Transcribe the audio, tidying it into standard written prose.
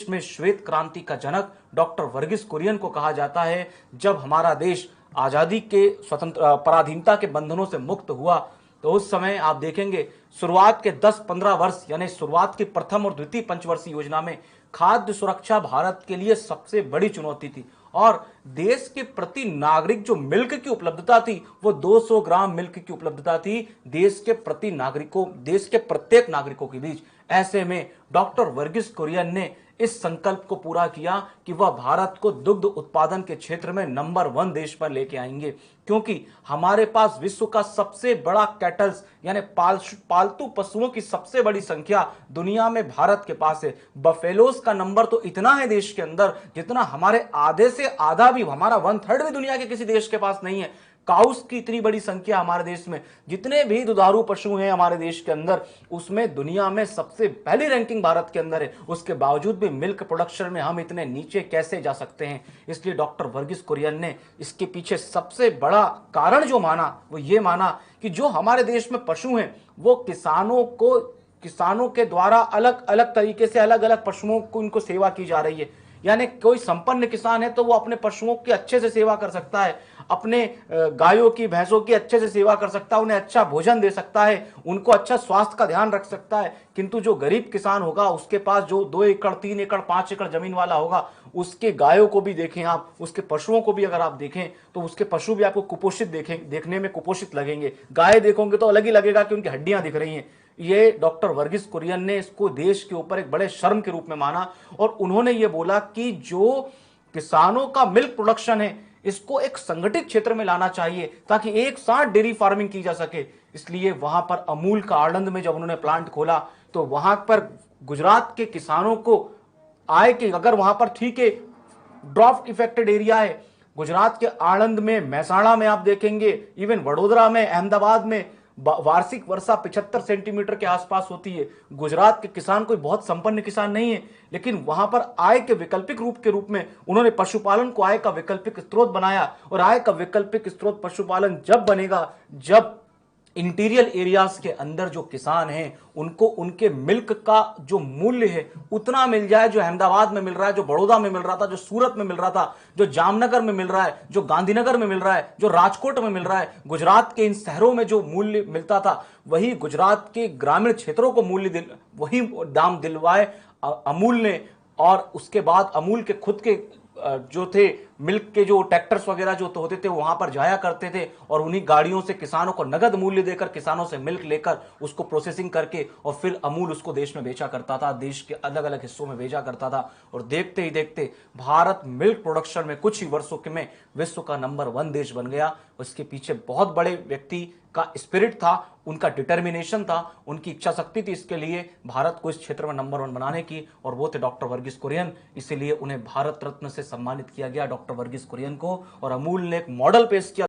में श्वेत क्रांति का जनक डॉक्टर वर्गीस कुरियन को कहा जाता है। जब हमारा देश आजादी के स्वतंत्र पराधीनता के बंधनों से मुक्त हुआ तो उस समय आप देखेंगे शुरुआत के 10-15 वर्ष यानी शुरुआत की प्रथम और द्वितीय पंचवर्षीय योजना में खाद्य सुरक्षा भारत के लिए सबसे बड़ी चुनौती थी और देश के प्रति नागरिक जो मिल्क की उपलब्धता थी वो 200 ग्राम मिल्क की उपलब्धता थी देश के प्रति नागरिकों, देश के प्रत्येक नागरिकों के बीच। ऐसे में डॉक्टर वर्गीस कुरियन ने इस संकल्प को पूरा किया कि वह भारत को दुग्ध उत्पादन के क्षेत्र में नंबर 1 देश पर लेके आएंगे, क्योंकि हमारे पास विश्व का सबसे बड़ा कैटल्स यानी पालतू पशुओं की सबसे बड़ी संख्या दुनिया में भारत के पास है। बफेलोस का नंबर तो इतना है देश के अंदर जितना हमारे आधे से आधा भी, हमारा 1/3 भी दुनिया के किसी देश के पास नहीं है। काउस की इतनी बड़ी संख्या हमारे देश में, जितने भी दुधारू पशु हैं हमारे देश के अंदर, उसमें दुनिया में सबसे पहली रैंकिंग भारत के अंदर है। उसके बावजूद भी मिल्क प्रोडक्शन में हम इतने नीचे कैसे जा सकते हैं। इसलिए डॉक्टर वर्गीस कुरियन ने इसके पीछे सबसे बड़ा कारण जो माना वो ये माना कि जो हमारे देश में पशु हैं वो किसानों के द्वारा अलग अलग तरीके से अलग अलग पशुओं को इनको सेवा की जा रही है। यानी कोई संपन्न किसान है तो वो अपने पशुओं की अच्छे से सेवा कर सकता है, अपने गायों की भैंसों की अच्छे से सेवा कर सकता है, उन्हें अच्छा भोजन दे सकता है, उनको अच्छा स्वास्थ्य का ध्यान रख सकता है। किंतु जो गरीब किसान होगा, उसके पास जो 2 एकड़ 3 एकड़ 5 एकड़ जमीन वाला होगा, उसके गायों को भी देखें आप, उसके पशुओं को भी अगर आप देखें तो उसके पशु भी आपको कुपोषित देखने में कुपोषित लगेंगे। गाय देखोगे तो अलग ही लगेगा कि उनकी हड्डियां दिख रही हैं। ये डॉक्टर वर्गीस कुरियन ने इसको देश के ऊपर एक बड़े शर्म के रूप में माना और उन्होंने ये बोला कि जो किसानों का मिल्क प्रोडक्शन है इसको एक संगठित क्षेत्र में लाना चाहिए ताकि एक साथ डेयरी फार्मिंग की जा सके। इसलिए वहां पर अमूल का आनंद में जब उन्होंने प्लांट खोला तो वहां पर गुजरात के किसानों को आय के, अगर वहां पर ठीक है ड्राफ्ट इफेक्टेड एरिया है, गुजरात के आणंद में, महसाणा में आप देखेंगे, इवन वडोदरा में, अहमदाबाद में वार्षिक वर्षा 75 सेंटीमीटर के आसपास होती है। गुजरात के किसान कोई बहुत संपन्न किसान नहीं है, लेकिन वहां पर आय के वैकल्पिक रूप में उन्होंने पशुपालन को आय का वैकल्पिक स्रोत बनाया। और आय का वैकल्पिक स्रोत पशुपालन जब बनेगा जब इंटीरियर एरियाज के अंदर जो किसान हैं उनको उनके मिल्क का जो मूल्य है उतना मिल जाए जो अहमदाबाद में मिल रहा है, जो बड़ौदा में मिल रहा था, जो सूरत में मिल रहा था, जो जामनगर में मिल रहा है, जो गांधीनगर में मिल रहा है, जो राजकोट में मिल रहा है। गुजरात के इन शहरों में जो मूल्य मिलता था वही गुजरात के ग्रामीण क्षेत्रों को वही दाम दिलवाए अमूल ने। और उसके बाद अमूल के खुद के जो थे मिल्क के जो ट्रैक्टर्स वगैरह जो तो होते थे वहां पर जाया करते थे और उन्हीं गाड़ियों से किसानों को नगद मूल्य देकर किसानों से मिल्क लेकर उसको प्रोसेसिंग करके और फिर अमूल उसको देश में बेचा करता था, देश के अलग अलग हिस्सों में भेजा करता था। और देखते ही देखते भारत मिल्क प्रोडक्शन में कुछ ही वर्षों के में विश्व का नंबर 1 देश बन गया। उसके पीछे बहुत बड़े व्यक्ति का स्पिरिट था, उनका डिटर्मिनेशन था, उनकी इच्छा शक्ति थी इसके लिए भारत को इस क्षेत्र में नंबर 1 बनाने की, और वो थे डॉक्टर वर्गीस कुरियन। इसीलिए उन्हें भारत रत्न से सम्मानित किया गया डॉक्टर वर्गीस कुरियन को। और अमूल ने एक मॉडल पेश किया।